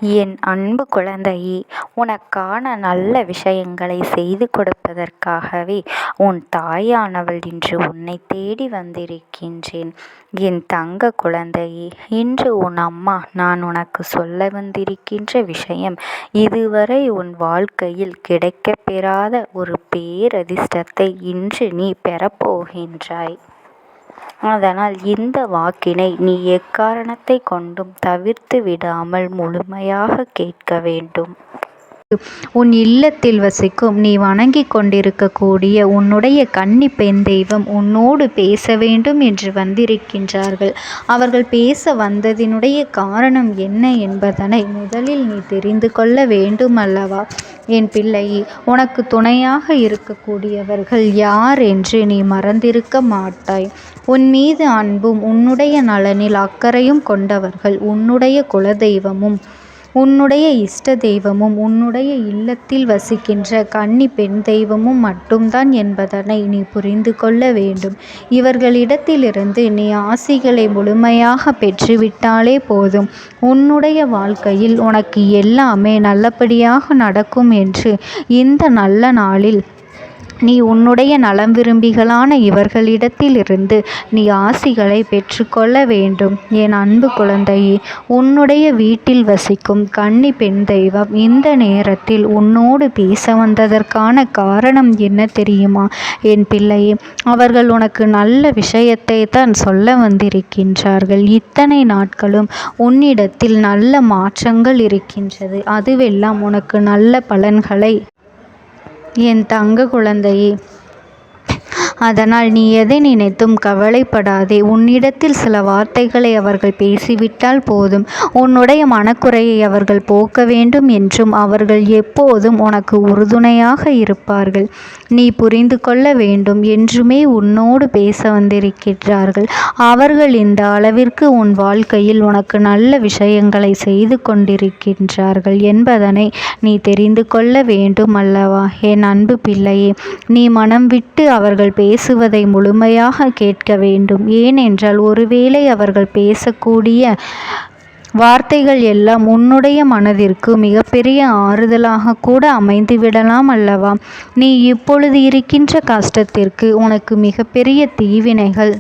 என் அன்பு குழந்தையே, உனக்கான நல்ல விஷயங்களை செய்து கொடுப்பதற்காகவே உன் தாயானவள் இன்று உன்னை தேடி வந்திருக்கின்றேன். என் தங்க குழந்தையே, இன்று உன் அம்மா நான் உனக்கு சொல்ல வந்திருக்கின்ற விஷயம் இதுவரை உன் வாழ்க்கையில் கிடைக்கப்பெறாத ஒரு பேரதிர்ஷ்டத்தை இன்று நீ பெறப்போகின்றாய். அதனால் இந்த வாக்கினை நீ எக்காரணத்தை கொண்டும் தவிர்த்து விடாமல் முழுமையாக கேட்க வேண்டும். உன் இல்லத்தில் வசிக்கும் நீ வணங்கிக் கொண்டிருக்கக்கூடிய உன்னுடைய கன்னி பெண் தெய்வம் உன்னோடு பேச வேண்டும் என்று வந்திருக்கின்றார்கள். அவர்கள் பேச வந்ததினுடைய காரணம் என்ன என்பதனை முதலில் நீ தெரிந்து கொள்ள வேண்டும் அல்லவா? என் பிள்ளையே, உனக்கு துணையாக இருக்கக்கூடியவர்கள் யார் என்று நீ மறந்திருக்க மாட்டாய். உன் மீது அன்பும் உன்னுடைய நலனில் அக்கறையும் கொண்டவர்கள் உன்னுடைய குலதெய்வமும் உன்னுடைய இஷ்ட தெய்வமும் உன்னுடைய இல்லத்தில் வசிக்கின்ற கன்னி பெண் தெய்வமும் மட்டும்தான் என்பதனை நீ புரிந்து கொள்ள வேண்டும். இவர்களிடத்திலிருந்து நீ ஆசிகளை முழுமையாக பெற்றுவிட்டாலே போதும். உன்னுடைய வாழ்க்கையில் உனக்கு எல்லாமே நல்லபடியாக நடக்கும் என்று இந்த நல்ல நாளில் நீ உன்னுடைய நலம் விரும்பிகளான இவர்களிடத்திலிருந்து நீ ஆசிகளை பெற்றுக்கொள்ள வேண்டும். என் அன்பு குழந்தையே, உன்னுடைய வீட்டில் வசிக்கும் கன்னி பெண் தெய்வம் இந்த நேரத்தில் உன்னோடு பேச வந்ததற்கான காரணம் என்ன தெரியுமா? என் பிள்ளையே, அவர்கள் உனக்கு நல்ல விஷயத்தை தான் சொல்ல வந்திருக்கின்றார்கள். இத்தனை நாட்களும் உன்னிடத்தில் நல்ல மாற்றங்கள் இருக்கின்றது. அதுவெல்லாம் உனக்கு நல்ல பலன்களை என் தங்க குழந்தையே, அதனால் நீ எதை நினைத்தும் கவலைப்படாதே. உன்னிடத்தில் சில வார்த்தைகளை அவர்கள் பேசிவிட்டால் போதும். உன்னுடைய மனக்குறையை அவர்கள் போக்க வேண்டும் என்றும் அவர்கள் எப்போதும் உனக்கு உறுதுணையாக இருப்பார்கள். நீ புரிந்து கொள்ள வேண்டும், என்றுமே உன்னோடு பேச வந்திருக்கிறார்கள். அவர்கள் இந்த அளவிற்கு உன் வாழ்க்கையில் உனக்கு நல்ல விஷயங்களை செய்து கொண்டிருக்கின்றார்கள் என்பதனை நீ தெரிந்து கொள்ள வேண்டும் அல்லவா? என் அன்பு பிள்ளையே, நீ மனம் விட்டு அவர்கள் பேசுவதை முழுமையாக கேட்க வேண்டும். ஏனென்றால் ஒருவேளை அவர்கள் பேசக்கூடிய வார்த்தைகள் எல்லாம் உன்னுடைய மனதிற்கு மிகப்பெரிய ஆறுதலாக கூட அமைந்து விடலாம் அல்லவா? நீ இப்பொழுது இருக்கின்ற கஷ்டத்திற்கு உனக்கு மிகப்பெரிய தீவினைகள்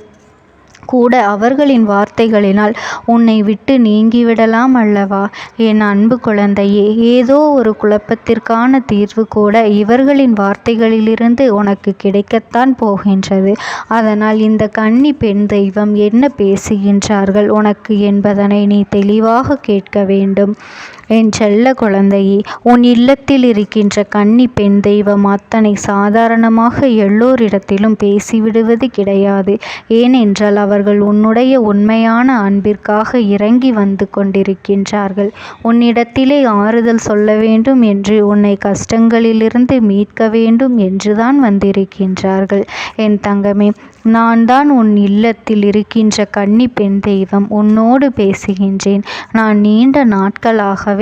கூட அவர்களின் வார்த்தைகளினால் உன்னை விட்டு நீங்கிவிடலாம் அல்லவா? என் அன்பு குழந்தையே, ஏதோ ஒரு குழப்பத்திற்கான தீர்வு கூட இவர்களின் வார்த்தைகளிலிருந்து உனக்கு கிடைக்கத்தான் போகின்றது. அதனால் இந்த கன்னி பெண் தெய்வம் என்ன பேசுகின்றார்கள் உனக்கு என்பதனை நீ தெளிவாக கேட்க வேண்டும். என் செல்ல குழந்தையே, உன் இல்லத்தில் இருக்கின்ற கன்னி பெண் தெய்வம் அத்தனை சாதாரணமாக எல்லோரிடத்திலும் பேசிவிடுவது கிடையாது. ஏனென்றால் அவர்கள் உன்னுடைய உண்மையான அன்பிற்காக இறங்கி வந்து கொண்டிருக்கின்றார்கள். உன்னிடத்திலே ஆறுதல் சொல்ல வேண்டும் என்று, உன்னை கஷ்டங்களிலிருந்து மீட்க வேண்டும் என்றுதான் வந்திருக்கின்றார்கள். என் தங்கமே, நான் தான் உன் இல்லத்தில் இருக்கின்ற கன்னி பெண் தெய்வம் உன்னோடு பேசுகின்றேன். நான் நீண்ட நாட்களாகவே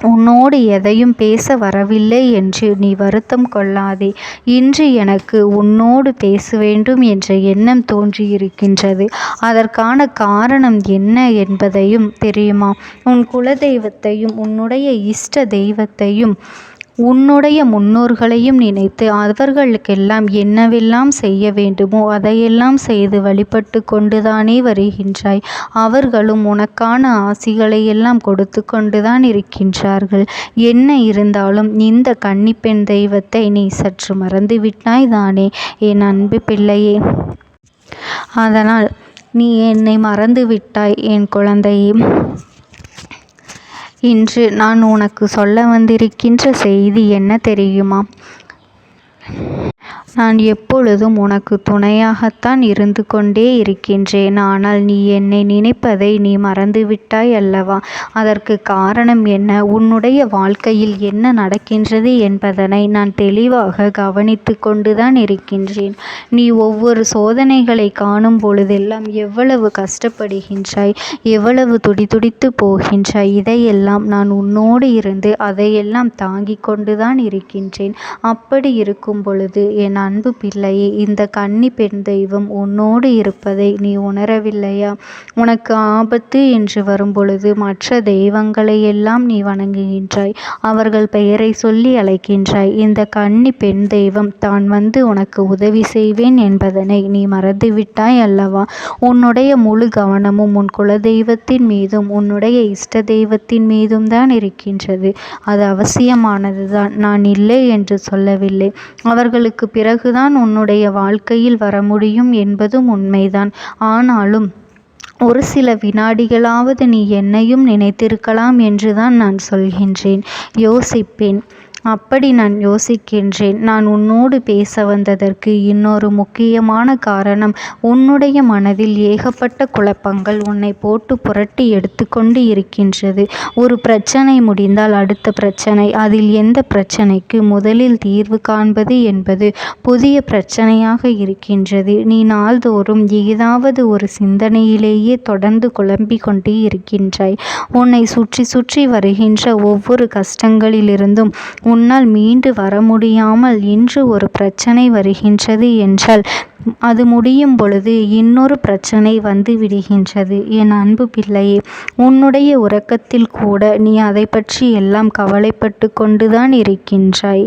உன்னோடு எதையும் பேச வரவில்லை என்று நீ வருத்தம் கொள்ளாதே. இன்று எனக்கு உன்னோடு பேச வேண்டும் என்ற எண்ணம் தோன்றியிருக்கின்றது. அதற்கான காரணம் என்ன என்பதையும் தெரியுமா? உன் குலதெய்வத்தையும் உன்னுடைய இஷ்ட தெய்வத்தையும் உன்னுடைய முன்னோர்களையும் நினைத்து அவர்களுக்கெல்லாம் என்னவெல்லாம் செய்ய வேண்டுமோ அதையெல்லாம் செய்து வழிபட்டு கொண்டுதானே வருகின்றாய். அவர்களும் உனக்கான ஆசிகளை எல்லாம் கொடுத்து கொண்டுதான் இருக்கின்றார்கள். என்ன இருந்தாலும் இந்த கன்னிப்பெண் தெய்வத்தை நீ சற்று மறந்துவிட்டாய் தானே என் அன்பு பிள்ளையே? அதனால் நீ என்னை மறந்துவிட்டாய் என் குழந்தையே. இன்று நான் உனக்கு சொல்ல வந்திருக்கின்ற செய்தி என்ன தெரியுமா? நான் எப்பொழுதும் உனக்கு துணையாகத்தான் இருந்து கொண்டே இருக்கின்றேன். ஆனால் நீ என்னை நினைப்பதை நீ மறந்துவிட்டாய் அல்லவா? அதற்கு காரணம் என்ன? உன்னுடைய வாழ்க்கையில் என்ன நடக்கின்றது என்பதனை நான் தெளிவாக கவனித்து கொண்டுதான் இருக்கின்றேன். நீ ஒவ்வொரு சோதனைகளை காணும் பொழுதெல்லாம் எவ்வளவு கஷ்டப்படுகின்றாய், எவ்வளவு துடிதுடித்து போகின்றாய். இதையெல்லாம் நான் உன்னோடு இருந்து அதையெல்லாம் தாங்கிக் கொண்டுதான் இருக்கின்றேன். அப்படி இருக்கும் பொழுது என் என் அன்பு பிள்ளையே, இந்த கன்னி பெண் தெய்வம் உன்னோடு இருப்பதை நீ உணரவில்லையா? உனக்கு ஆபத்து என்று வரும்பொழுது மற்ற தெய்வங்களை எல்லாம் நீ வணங்குகின்றாய். அவர்கள் பெயரை சொல்லி அழைக்கின்றாய். இந்த கன்னி பெண் தெய்வம் தான் வந்து உனக்கு உதவி செய்வேன் என்பதனை நீ மறந்துவிட்டாய் அல்லவா? உன்னுடைய முழு கவனமும் உன் குலதெய்வத்தின் மீதும் உன்னுடைய இஷ்ட தெய்வத்தின் மீதும் தான் இருக்கின்றது. அது அவசியமானதுதான், நான் இல்லை என்று சொல்லவில்லை. அவர்களுக்கு பிறகுதான் உன்னுடைய வாழ்க்கையில் வர முடியும் என்பதும் உண்மைதான். ஆனாலும் ஒரு சில வினாடிகளாவது நீ என்னையும் நினைத்திருக்கலாம் என்றுதான் நான் சொல்கின்றேன். யோசிப்பேன். அப்படி நான் யோசிக்கின்றேன். நான் உன்னோடு பேச வந்ததற்கு இன்னொரு முக்கியமான காரணம், உன்னுடைய மனதில் ஏகப்பட்ட குழப்பங்கள் உன்னை போட்டு புரட்டி எடுத்துக்கொண்டு இருக்கின்றது. ஒரு பிரச்சனை முடிந்தால் அடுத்த பிரச்சனை. அதில் எந்த பிரச்சனைக்கு முதலில் தீர்வு காண்பது என்பது புதிய பிரச்சனையாக இருக்கின்றது. நீ நாள்தோறும் ஏதாவது ஒரு சிந்தனையிலேயே தொடர்ந்து குழம்பிக் கொண்டே இருக்கின்றாய். உன்னை சுற்றி சுற்றி வருகின்ற ஒவ்வொரு கஷ்டங்களிலிருந்தும் உன்னால் மீண்டு வர முடியாமல் இன்று ஒரு பிரச்சனை வருகின்றது என்றால் அது முடியும் பொழுது இன்னொரு பிரச்சனை வந்து விடுகின்றது. என் அன்பு பிள்ளையே, உன்னுடைய உறக்கத்தில் கூட நீ அதை பற்றி எல்லாம் கவலைப்பட்டு கொண்டுதான் இருக்கின்றாய்.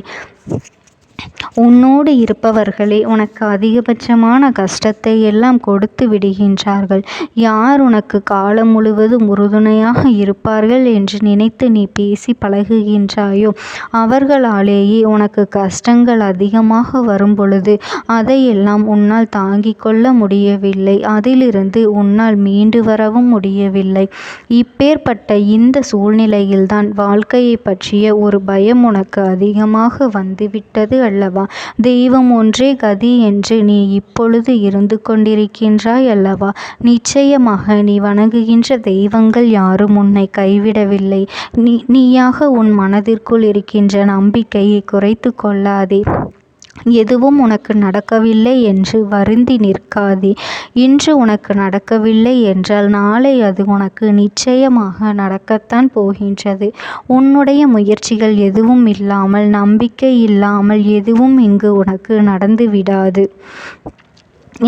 உன்னோடு இருப்பவர்களே உனக்கு அதிகபட்சமான கஷ்டத்தை எல்லாம் கொடுத்து விடுகின்றார்கள். யார் உனக்கு காலம் முழுவதும் உறுதுணையாக இருப்பார்கள் என்று நினைத்து நீ பேசி பழகுகின்றாயோ அவர்களாலேயே உனக்கு கஷ்டங்கள் அதிகமாக வரும் பொழுது அதையெல்லாம் உன்னால் தாங்கிக் கொள்ள முடியவில்லை. அதிலிருந்து உன்னால் மீண்டு வரவும் முடியவில்லை. இப்பேற்பட்ட இந்த சூழ்நிலையில்தான் வாழ்க்கையை பற்றிய ஒரு பயம் உனக்கு அதிகமாக வந்துவிட்டது அல்லவா? தெய்வம் ஒன்றே கதி என்று நீ இப்பொழுது இருந்து கொண்டிருக்கின்றாய் அல்லவா? நிச்சயமாக நீ வணங்குகின்ற தெய்வங்கள் யாரும் உன்னை கைவிடவில்லை. நீயாக உன் மனதிற்குள் இருக்கின்ற நம்பிக்கையை குறைத்து கொள்ளாதே. எதுவும் உனக்கு நடக்கவில்லை என்று வருந்தி நிற்காதே. இன்று உனக்கு நடக்கவில்லை என்றால் நாளை அது உனக்கு நிச்சயமாக நடக்கத்தான் போகின்றது. உன்னுடைய முயற்சிகள் எதுவும் இல்லாமல், நம்பிக்கை இல்லாமல் எதுவும் இங்கு உனக்கு நடந்து விடாது.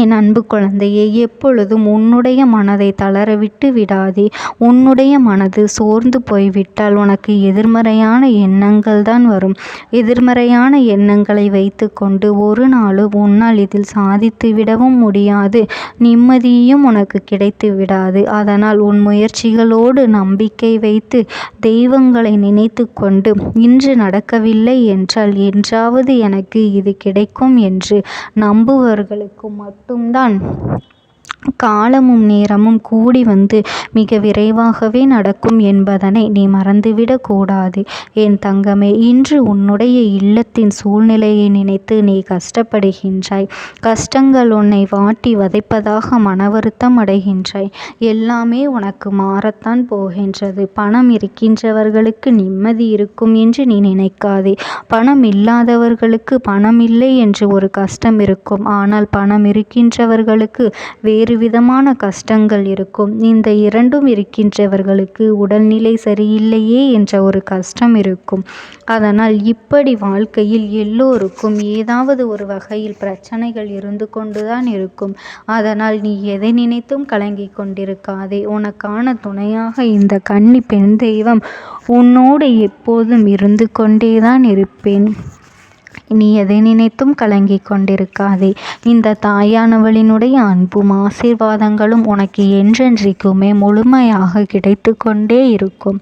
என் அன்பு குழந்தையே, எப்பொழுதும் உன்னுடைய மனதை தளரவிட்டு விடாதே. உன்னுடைய மனது சோர்ந்து போய்விட்டால் உனக்கு எதிர்மறையான எண்ணங்கள் தான் வரும். எதிர்மறையான எண்ணங்களை வைத்து கொண்டு ஒரு நாளும் உன்னால் இதில் சாதித்து விடவும் முடியாது. நிம்மதியும் உனக்கு கிடைத்து விடாது. அதனால் உன் முயற்சிகளோடு நம்பிக்கை வைத்து தெய்வங்களை நினைத்து கொண்டு இன்று நடக்கவில்லை என்றால் என்றாவது எனக்கு இது கிடைக்கும் என்று நம்புவர்களுக்கு மட்டும்தான் காலமும் நேரமும் கூடி வந்து மிக விரைவாகவே நடக்கும் என்பதனை நீ மறந்துவிடக் கூடாது. என் தங்கமே, இன்று உன்னுடைய இல்லத்தின் சூழ்நிலையை நினைத்து நீ கஷ்டப்படுகின்றாய். கஷ்டங்கள் உன்னை வாட்டி வதைப்பதாக மன வருத்தம் அடைகின்றாய். எல்லாமே உனக்கு மாறத்தான் போகின்றது. பணம் இருக்கின்றவர்களுக்கு நிம்மதி இருக்கும் என்று நீ நினைக்காதே. பணம் இல்லாதவர்களுக்கு பணம் இல்லை என்று ஒரு கஷ்டம் இருக்கும். ஆனால் பணம் இருக்கின்றவர்களுக்கு வேறு விதமான கஷ்டங்கள் இருக்கும். இந்த இரண்டும் இருக்கின்றவர்களுக்கு உடல்நிலை சரியில்லையே என்ற ஒரு கஷ்டம் இருக்கும். அதனால் இப்படி வாழ்க்கையில் எல்லோருக்கும் ஏதாவது ஒரு வகையில் பிரச்சனைகள் இருந்து கொண்டுதான் இருக்கும். அதனால் நீ எதை நினைத்தும் கலங்கிக் கொண்டிருக்காதே. உனக்கான துணையாக இந்த கன்னி பெண் தெய்வம் உன்னோடு எப்போதும் இருந்து கொண்டேதான் இருப்பேன். நீ எதை நினைத்தும் கலங்கிக் கொண்டிருக்காதே. இந்த தாயானவளினுடைய அன்பும் ஆசீர்வாதங்களும் உனக்கு என்றென்றைக்குமே முழுமையாக கிடைத்து கொண்டே இருக்கும்.